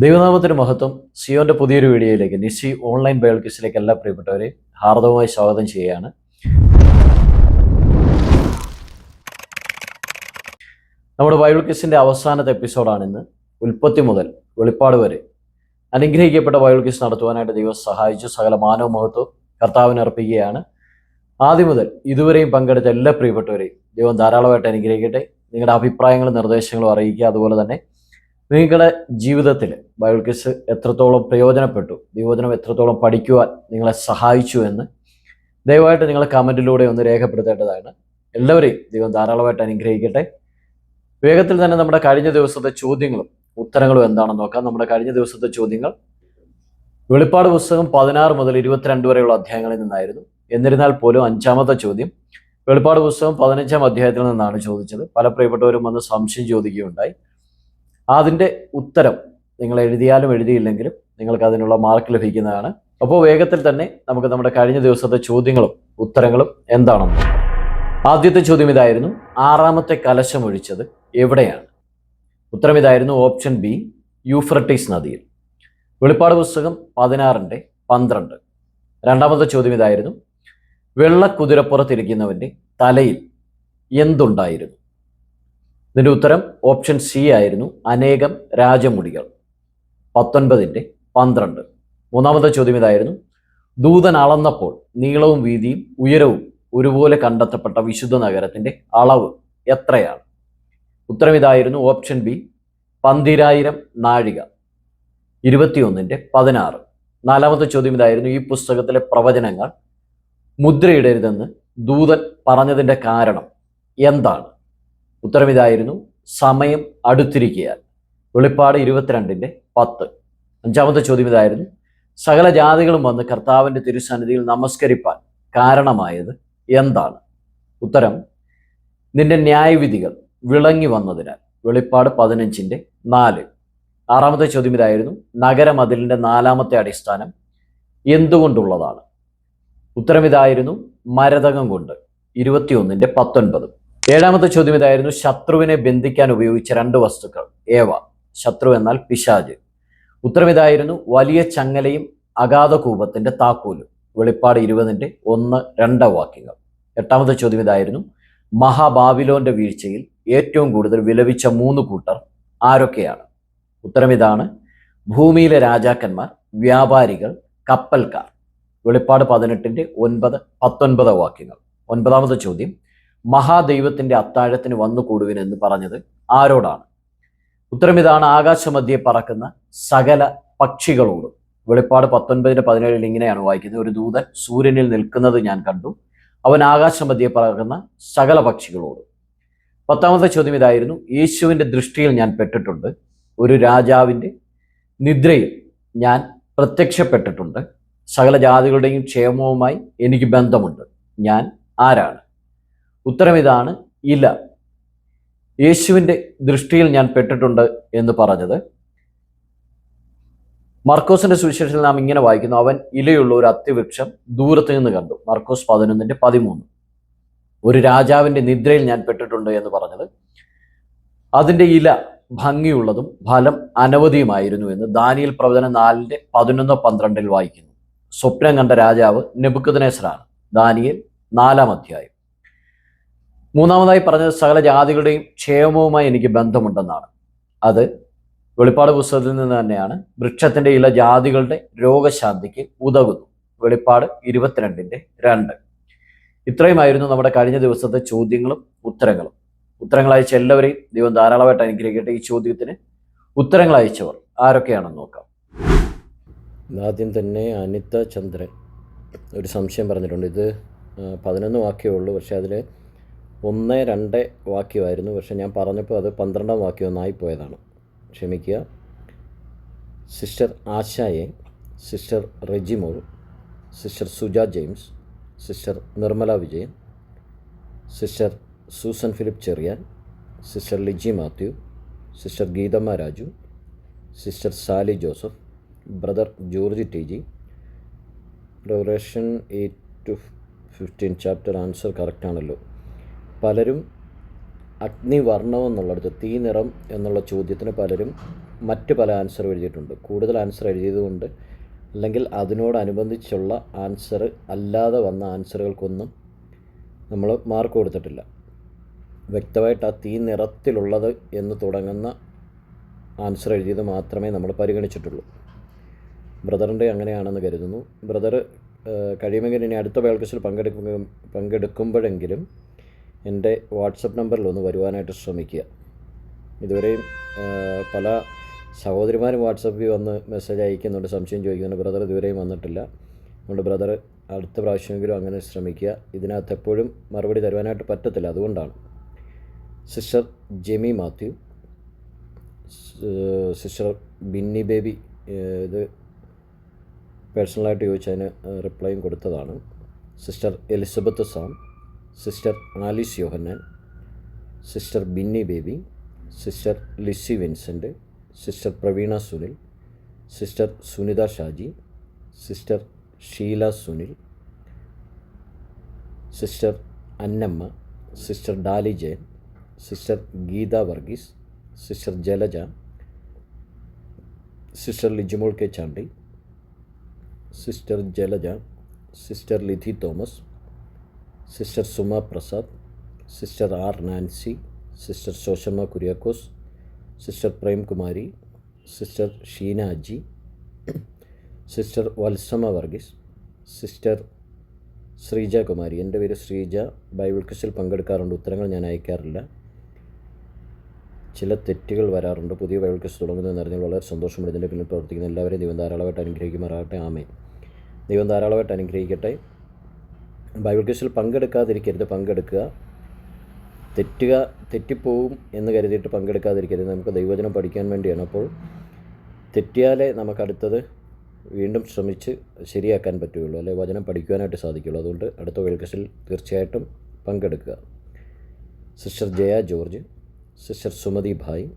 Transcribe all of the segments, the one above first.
ദൈവനാമത്തിന് മഹത്വം. സിയോന്റെ പുതിയൊരു വീഡിയോയിലേക്ക് നിസി ഓൺലൈൻ ബൈബിൾ ക്വിസിലേക്ക് എല്ലാ പ്രിയപ്പെട്ടവരെ ഹാർദവമായി സ്വാഗതം ചെയ്യുകയാണ്. നമ്മുടെ ബൈബിൾ ക്വിസിന്റെ അവസാനത്തെ എപ്പിസോഡാണ് ഇന്ന്. ഉൽപ്പത്തി മുതൽ വെളിപ്പാട് വരെ അനുഗ്രഹിക്കപ്പെട്ട ബൈബിൾ ക്വിസ് നടത്തുവാനായിട്ട് ദൈവം സഹായിച്ചു. സകല മാനവ മഹത്വം കർത്താവിന് അർപ്പിക്കുകയാണ്. ആദ്യം മുതൽ ഇതുവരെയും പങ്കെടുത്ത എല്ലാ പ്രിയപ്പെട്ടവരെയും ദൈവം ധാരാളമായിട്ട് അനുഗ്രഹിക്കട്ടെ. നിങ്ങളുടെ അഭിപ്രായങ്ങളും നിർദ്ദേശങ്ങളും അറിയിക്കുക. അതുപോലെ തന്നെ നിങ്ങളുടെ ജീവിതത്തിൽ ബൈബിൾ ക്വിസ് എത്രത്തോളം പ്രയോജനപ്പെട്ടു, ദൈവവചനം എത്രത്തോളം പഠിക്കുവാൻ നിങ്ങളെ സഹായിച്ചു എന്ന് ദയവായിട്ട് നിങ്ങൾ കമൻറ്റിലൂടെ ഒന്ന് രേഖപ്പെടുത്തേണ്ടതാണ്. എല്ലാവരെയും ദൈവം ധാരാളമായിട്ട് അനുഗ്രഹിക്കട്ടെ. വേഗത്തിൽ തന്നെ നമ്മുടെ കഴിഞ്ഞ ദിവസത്തെ ചോദ്യങ്ങളും ഉത്തരങ്ങളും എന്താണെന്ന് നോക്കാം. നമ്മുടെ കഴിഞ്ഞ ദിവസത്തെ ചോദ്യങ്ങൾ വെളിപ്പാട് പുസ്തകം 16 മുതൽ 22 വരെയുള്ള അധ്യായങ്ങളിൽ നിന്നായിരുന്നു. എന്നിരുന്നാൽ പോലും 5-ാമത്തെ ചോദ്യം വെളിപ്പാട് പുസ്തകം 15-ാം അധ്യായത്തിൽ നിന്നാണ് ചോദിച്ചത്. പല പ്രിയപ്പെട്ടവരും വന്ന് സംശയം ചോദിക്കുകയുണ്ടായി. അതിൻ്റെ ഉത്തരം നിങ്ങൾ എഴുതിയാലും എഴുതിയില്ലെങ്കിലും നിങ്ങൾക്ക് അതിനുള്ള മാർക്ക് ലഭിക്കുന്നതാണ്. അപ്പോൾ വേഗത്തിൽ തന്നെ നമുക്ക് നമ്മുടെ കഴിഞ്ഞ ദിവസത്തെ ചോദ്യങ്ങളും ഉത്തരങ്ങളും എന്താണെന്ന്. ആദ്യത്തെ ചോദ്യം ഇതായിരുന്നു: 6-ാമത്തെ കലശം ഒഴിച്ചത് എവിടെയാണ്? ഉത്തരം ഇതായിരുന്നു: ഓപ്ഷൻ ബി, യൂഫ്രട്ടീസ് നദിയിൽ. വെളിപ്പാട് പുസ്തകം 16:12. രണ്ടാമത്തെ ചോദ്യം ഇതായിരുന്നു: വെള്ള കുതിരപ്പുറത്തിരിക്കുന്നവൻ്റെ തലയിൽ എന്തുണ്ടായിരുന്നു? ഇതിൻ്റെ ഉത്തരം ഓപ്ഷൻ സി ആയിരുന്നു: അനേകം രാജമുടികൾ. 19:12. മൂന്നാമത്തെ ചോദ്യം ഇതായിരുന്നു: ദൂതൻ അളന്നപ്പോൾ നീളവും വീതിയും ഉയരവും ഒരുപോലെ കണ്ടെത്തപ്പെട്ട വിശുദ്ധ നഗരത്തിൻ്റെ അളവ് എത്രയാണ്? ഉത്തരം ഇതായിരുന്നു: ഓപ്ഷൻ ബി, 12,000 നാഴിക. 21:16. നാലാമത്തെ ചോദ്യം ഇതായിരുന്നു: ഈ പുസ്തകത്തിലെ പ്രവചനങ്ങൾ മുദ്രയിടരുതെന്ന് ദൂതൻ പറഞ്ഞതിൻ്റെ കാരണം എന്താണ്? ഉത്തരം ഇതായിരുന്നു: സമയം അടുത്തിരിക്കയാൽ. വെളിപ്പാട് 22:10. അഞ്ചാമത്തെ ചോദ്യം ഇതായിരുന്നു: സകല ജാതികളും വന്ന് കർത്താവിൻ്റെ തിരുസന്നിധിയിൽ നമസ്കരിപ്പാൻ കാരണമായത് എന്താണ്? ഉത്തരം: നിന്റെ ന്യായവിധികൾ വിളങ്ങി വന്നതിനാൽ. വെളിപ്പാട് 15:4. ആറാമത്തെ ചോദ്യം ഇതായിരുന്നു: നഗരമതിലിൻ്റെ 4-ാമത്തെ അടിസ്ഥാനം എന്തുകൊണ്ടുള്ളതാണ്? ഉത്തരം ഇതായിരുന്നു: മരതകം കൊണ്ട്. 21:19. ഏഴാമത്തെ ചോദ്യം ഇതായിരുന്നു: ശത്രുവിനെ ബന്ധിക്കാൻ ഉപയോഗിച്ച 2 വസ്തുക്കൾ ഏവ? ശത്രു എന്നാൽ പിശാച്. ഉത്തരം ഇതായിരുന്നു: വലിയ ചങ്ങലയും അഗാധ കൂപത്തിന്റെ താക്കോലും. വെളിപ്പാട് 20:1-2 വാക്യങ്ങൾ. എട്ടാമത്തെ ചോദ്യം ഇതായിരുന്നു: മഹാബാബിലോന്റെ വീഴ്ചയിൽ ഏറ്റവും കൂടുതൽ വിലപിച്ച 3 കൂട്ടർ ആരൊക്കെയാണ്? ഉത്തരം ഇതാണ്: ഭൂമിയിലെ രാജാക്കന്മാർ, വ്യാപാരികൾ, കപ്പൽക്കാർ. വെളിപ്പാട് 18:9-19 വാക്യങ്ങൾ. ഒൻപതാമത്തെ ചോദ്യം: മഹാദൈവത്തിന്റെ അത്താഴത്തിന് വന്നു കൂടുവിനെന്ന് പറഞ്ഞത് ആരോടാണ്? ഉത്തരം ഇതാണ്: ആകാശമധ്യേ പറക്കുന്ന സകല പക്ഷികളോടും. വെളിപ്പാട് 19:17 ഇങ്ങനെയാണ് വായിക്കുന്നത്: ഒരു ദൂതൻ സൂര്യനിൽ നിൽക്കുന്നത് ഞാൻ കണ്ടു, അവൻ ആകാശമധ്യേ പറക്കുന്ന സകല പക്ഷികളോടും. 10-ാമത്തെ ചോദ്യം ഇതായിരുന്നു: യേശുവിൻ്റെ ദൃഷ്ടിയിൽ ഞാൻ പെട്ടിട്ടുണ്ട്, ഒരു രാജാവിൻ്റെ നിദ്രയിൽ ഞാൻ പ്രത്യക്ഷപ്പെട്ടിട്ടുണ്ട്, സകല ജാതികളുടെയും ക്ഷേമവുമായി എനിക്ക് ബന്ധമുണ്ട്, ഞാൻ ആരാണ്? ഉത്തരം ഇതാണ്: ഇല. യേശുവിൻ്റെ ദൃഷ്ടിയിൽ ഞാൻ പെട്ടിട്ടുണ്ട് എന്ന് പറഞ്ഞത് മർക്കോസിന്റെ സുവിശേഷത്തിൽ നാം ഇങ്ങനെ വായിക്കുന്നു: അവൻ ഇലയുള്ള ഒരു അത്തിവൃക്ഷം ദൂരത്ത് നിന്ന് കണ്ടു. മർക്കോസ് 11:13. ഒരു രാജാവിൻ്റെ നിദ്രയിൽ ഞാൻ പെട്ടിട്ടുണ്ട് എന്ന് പറഞ്ഞത് അതിൻ്റെ ഇല ഭംഗിയുള്ളതും ഫലം അനവധിയുമായിരുന്നു എന്ന് ദാനിയേൽ പ്രവചനം 4:11-12 വായിക്കുന്നു. സ്വപ്നം കണ്ട രാജാവ് നെബൂഖദ്നേസറാണ്. ദാനിയേൽ 4-ാം അധ്യായം. മൂന്നാമതായി പറഞ്ഞത് സകല ജാതികളുടെയും ക്ഷേമവുമായി എനിക്ക് ബന്ധമുണ്ടെന്നാണ്. അത് വെളിപ്പാട് പുസ്തകത്തിൽ നിന്ന് തന്നെയാണ്. വൃക്ഷത്തിന്റെ ഇല ജാതികളുടെ രോഗശാന്തിക്ക് ഉതകുന്നു. വെളിപ്പാട് 22:2. ഇത്രയുമായിരുന്നു നമ്മുടെ കഴിഞ്ഞ ദിവസത്തെ ചോദ്യങ്ങളും ഉത്തരങ്ങളും. ഉത്തരങ്ങൾ അയച്ച എല്ലാവരെയും ദൈവം ധാരാളമായിട്ട് അനുഗ്രഹിക്കട്ടെ. ഈ ചോദ്യത്തിന് ഉത്തരങ്ങൾ അയച്ചവർ ആരൊക്കെയാണെന്ന് നോക്കാം. ആദ്യം തന്നെ അനിത ചന്ദ്രൻ ഒരു സംശയം പറഞ്ഞിട്ടുണ്ട്. ഇത് 11 വാക്യമേ ഉള്ളൂ, പക്ഷേ അതിൽ 1-2 വാക്യമായിരുന്നു. പക്ഷെ ഞാൻ പറഞ്ഞപ്പോൾ അത് 12-ാം വാക്യം ഒന്നായിപ്പോയതാണ്, ക്ഷമിക്കുക. സിസ്റ്റർ ആശായെ, sister Rejimol, sister Suja James, sister Nirmala Vijayan, sister Susan Philip Cherian, sister Liji Mathew, sister Geethamma Raju, sister Sally Joseph, brother George T G. Revelation 8-15 chapter answer കറക്റ്റാണല്ലോ. പലരും അഗ്നിവർണ്ണം എന്നുള്ളിടത്ത് തീ നിറം എന്നുള്ള ചോദ്യത്തിന് പലരും മറ്റ് പല ആൻസർ എഴുതിയിട്ടുണ്ട്. കൂടുതൽ ആൻസർ എഴുതിയതുകൊണ്ട് അല്ലെങ്കിൽ അതിനോടനുബന്ധിച്ചുള്ള ആൻസർ അല്ലാതെ വന്ന ആൻസറുകൾക്കൊന്നും നമ്മൾ മാർക്ക് കൊടുത്തിട്ടില്ല. വ്യക്തമായിട്ട് ആ തീ നിറത്തിലുള്ളത് എന്ന് തുടങ്ങുന്ന ആൻസർ എഴുതിയത് മാത്രമേ നമ്മൾ പരിഗണിച്ചിട്ടുള്ളൂ. ബ്രദറിൻ്റെ അങ്ങനെയാണെന്ന് കരുതുന്നു. ബ്രദർ കഴിയുമെങ്കിൽ ഇനി അടുത്ത വേൾക്കസിൽ പങ്കെടുക്കുമ്പോഴെങ്കിലും എൻ്റെ വാട്സപ്പ് നമ്പറിലൊന്ന് വരുവാനായിട്ട് ശ്രമിക്കുക. ഇതുവരെയും പല സഹോദരിമാരും വാട്സപ്പിൽ വന്ന് മെസ്സേജ് അയക്കുന്നുണ്ട്, സംശയം ചോദിക്കുന്നുണ്ട്. ബ്രദർ ഇതുവരെയും വന്നിട്ടില്ല. അതുകൊണ്ട് ബ്രദർ അടുത്ത പ്രാവശ്യമെങ്കിലും അങ്ങനെ ശ്രമിക്കുക. ഇതിനകത്ത് എപ്പോഴും മറുപടി തരുവാനായിട്ട് പറ്റത്തില്ല, അതുകൊണ്ടാണ്. Sister Jemi Mathew, sister Binny Baby, ഇത് പേഴ്സണലായിട്ട് ചോദിച്ചതിന് റിപ്ലൈയും കൊടുത്തതാണ്. Sister Elizabeth Sam, sister Alice Yohannan, sister Binny Baby, sister Lissy Vincent, sister Praveena Sunil, sister Sunitha Shaji, sister Sheela Sunil, sister Annamma, sister Dolly Jayan, sister Geetha Varghese, sister Jalaja, sister Lijimol K Chandy, sister Jalaja, sister Lithi Thomas, sister Suma Prasad, sister R Nancy, sister Sosamma Kuriakose, sister Premkumari, sister Sheena Aji, sister Valsama Varghese, sister Sreeja Kumari. എൻ്റെ പേര് Sreeja. Bible ക്വിസിൽ പങ്കെടുക്കാറുണ്ട്. ഉത്തരങ്ങൾ ഞാൻ അയക്കാറില്ല. ചില തെറ്റുകൾ വരാറുണ്ട്. പുതിയ Bible quiz തുടങ്ങുന്നതെന്ന് അറിഞ്ഞാൽ വളരെ സന്തോഷമുണ്ട്. ഇതിൻ്റെ പിന്നിൽ പ്രവർത്തിക്കുന്ന എല്ലാവരെയും ദൈവം ധാരാളമായിട്ട് അനുഗ്രഹിക്കുമാറാകട്ടെ. ആമേൻ. ദൈവം ധാരാളമായിട്ട് അനുഗ്രഹിക്കട്ടെ. ബൈബിൾ ക്വിസിൽ പങ്കെടുക്കാതിരിക്കരുത്, പങ്കെടുക്കുക. തെറ്റിപ്പോവും എന്ന് കരുതിയിട്ട് പങ്കെടുക്കാതിരിക്കരുത്. നമുക്ക് ദൈവവചനം പഠിക്കാൻ വേണ്ടിയാണ്. അപ്പോൾ തെറ്റിയാലേ നമുക്കടുത്തത് വീണ്ടും ശ്രമിച്ച് ശരിയാക്കാൻ പറ്റുകയുള്ളൂ, അല്ലെ വചനം പഠിക്കുവാനായിട്ട് സാധിക്കുള്ളൂ. അതുകൊണ്ട് അടുത്ത ബൈബിൾ ക്വിസിൽ തീർച്ചയായിട്ടും പങ്കെടുക്കുക. Sister Jaya George, sister Sumathi bhai,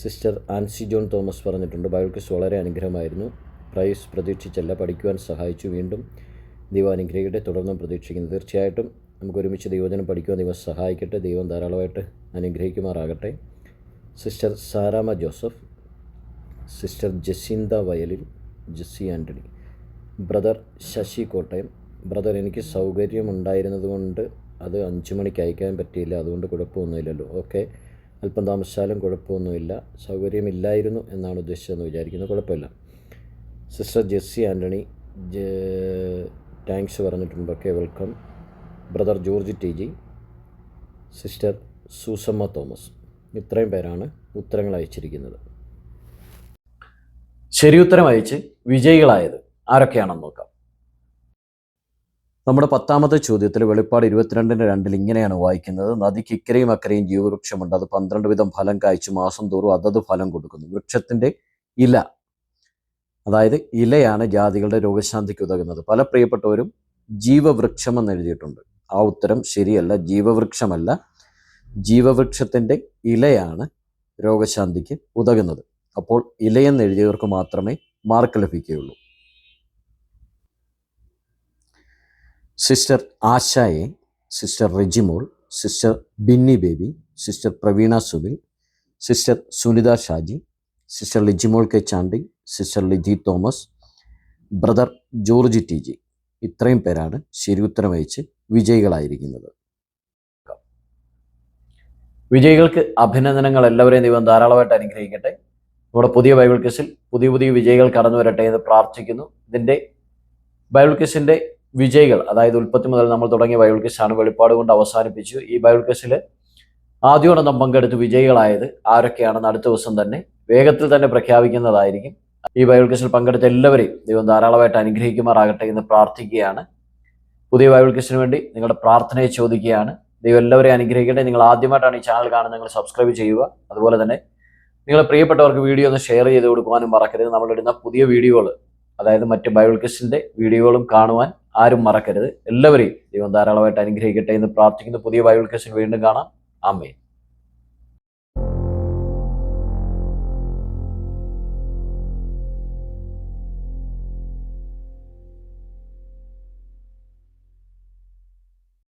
sister Ancy John Thomas പറഞ്ഞിട്ടുണ്ട്, ബൈബിൾ ക്വിസ് വളരെ അനുഗ്രഹമായിരുന്നു. പ്രൈസ് പ്രതീക്ഷിച്ചല്ല, പഠിക്കുവാൻ സഹായിച്ചു. വീണ്ടും ദൈവം അനുഗ്രഹിക്കട്ടെ. തുടർന്നും പ്രതീക്ഷിക്കുന്നു. തീർച്ചയായിട്ടും നമുക്ക് ഒരുമിച്ച് ദൈവവചനം പഠിക്കുവാൻ ദൈവം സഹായിക്കട്ടെ. ദൈവം ധാരാളമായിട്ട് അനുഗ്രഹിക്കുമാറാകട്ടെ. Sister Saramma Joseph, sister Jacintha Vayalil, Jessie Antony, brother Sasi Kottayam. Brother, എനിക്ക് സൗകര്യമുണ്ടായിരുന്നത് കൊണ്ട് അത് 5 മണിക്ക് അയക്കാൻ പറ്റിയില്ല, അതുകൊണ്ട് കുഴപ്പമൊന്നുമില്ലല്ലോ. ഓക്കെ, അല്പം താമസിച്ചാലും കുഴപ്പമൊന്നുമില്ല. സൗകര്യമില്ലായിരുന്നു എന്നാണ് ഉദ്ദേശിച്ചതെന്ന് വിചാരിക്കുന്നു. കുഴപ്പമില്ല. സിസ്റ്റർ ജെസ്സി ആൻ്റണി താങ്ക്സ് പറഞ്ഞിട്ടുണ്ട്. Okay, welcome. Brother George T G, sister Susamma Thomas. ഇത്രയും പേരാണ് ഉത്തരങ്ങൾ അയച്ചിരിക്കുന്നത്. ശരി ഉത്തരം അയച്ച് വിജയികളായത് ആരൊക്കെയാണെന്ന് നോക്കാം. നമ്മുടെ 10ാമത്തെ ചോദ്യത്തിൽ വെളിപ്പാട് 22:2 ഇങ്ങനെയാണ് വായിക്കുന്നത്: നദിക്ക് ഇക്കരയും അക്കരയും ജീവവൃക്ഷമുണ്ട്, അത് 12 വിധം ഫലം കായ്ച്ചു മാസം തോറും അതത് ഫലം കൊടുക്കുന്നു. വൃക്ഷത്തിൻ്റെ ഇല, അതായത് ഇലയാണ് ജാതികളുടെ രോഗശാന്തിക്ക് ഉതകുന്നത്. പല പ്രിയപ്പെട്ടവരും ജീവവൃക്ഷം എന്ന് എഴുതിയിട്ടുണ്ട്. ആ ഉത്തരം ശരിയല്ല. ജീവവൃക്ഷമല്ല, ജീവവൃക്ഷത്തിൻ്റെ ഇലയാണ് രോഗശാന്തിക്ക് ഉതകുന്നത്. അപ്പോൾ ഇലയെന്ന് എഴുതിയവർക്ക് മാത്രമേ മാർക്ക് ലഭിക്കുകയുള്ളൂ. സിസ്റ്റർ ആശായെ, sister Rejimol, sister Binny Baby, sister Praveena Sunil, sister Sunitha Shaji, sister Lijimol K Chandy, sister Liji Thomas, brother George T G. ഇത്രയും പേരാണ് ശരി ഉത്തരം അയച്ച് വിജയികളായിരിക്കുന്നത്. വിജയികൾക്ക് അഭിനന്ദനങ്ങൾ. എല്ലാവരെയും ദൈവം ധാരാളമായിട്ട് അനുഗ്രഹിക്കട്ടെ. നമ്മുടെ പുതിയ ബൈബിൾ ക്വിസിൽ പുതിയ വിജയികൾ കടന്നു വരട്ടെ എന്ന് പ്രാർത്ഥിക്കുന്നു. ഇതിൻ്റെ ബൈബിൾ ക്വിസിൻ്റെ വിജയികൾ, അതായത് ഉൽപ്പത്തി മുതൽ നമ്മൾ തുടങ്ങിയ ബൈബിൾ ക്വിസാണ്, വെളിപ്പാട് കൊണ്ട് അവസാനിപ്പിച്ചു. ഈ ബൈബിൾ ക്വിസിൽ ആദ്യമാണെന്ന് പങ്കെടുത്ത് വിജയികളായത് ആരൊക്കെയാണെന്ന് അടുത്ത ദിവസം തന്നെ വേഗത്തിൽ തന്നെ പ്രഖ്യാപിക്കുന്നതായിരിക്കും. ഈ ബൈബിൾ ക്വിസിൽ പങ്കെടുത്ത എല്ലാവരെയും ദൈവം ധാരാളമായിട്ട് അനുഗ്രഹിക്കുമാറാകട്ടെ എന്ന് പ്രാർത്ഥിക്കുകയാണ്. പുതിയ ബൈബിൾ ക്വിസിന് വേണ്ടി നിങ്ങളുടെ പ്രാർത്ഥനയെ ചോദിക്കുകയാണ്. ദൈവം എല്ലാവരെയും അനുഗ്രഹിക്കട്ടെ. നിങ്ങൾ ആദ്യമായിട്ടാണ് ഈ ചാനൽ കാണുന്നത്, നിങ്ങൾ സബ്സ്ക്രൈബ് ചെയ്യുക. അതുപോലെ തന്നെ നിങ്ങളെ പ്രിയപ്പെട്ടവർക്ക് വീഡിയോ ഒന്ന് ഷെയർ ചെയ്ത് കൊടുക്കുവാനും മറക്കരുത്. നമ്മളിടുന്ന പുതിയ വീഡിയോകൾ, അതായത് മറ്റ് ബൈബിൾ ക്വിസിൻ്റെ വീഡിയോകളും കാണുവാൻ ആരും മറക്കരുത്. എല്ലാവരെയും ദൈവം ധാരാളമായിട്ട് അനുഗ്രഹിക്കട്ടെ എന്ന് പ്രാർത്ഥിക്കുന്നു. പുതിയ ബൈബിൾ ക്വിസിൽ വീണ്ടും കാണാം. ആമേൻ.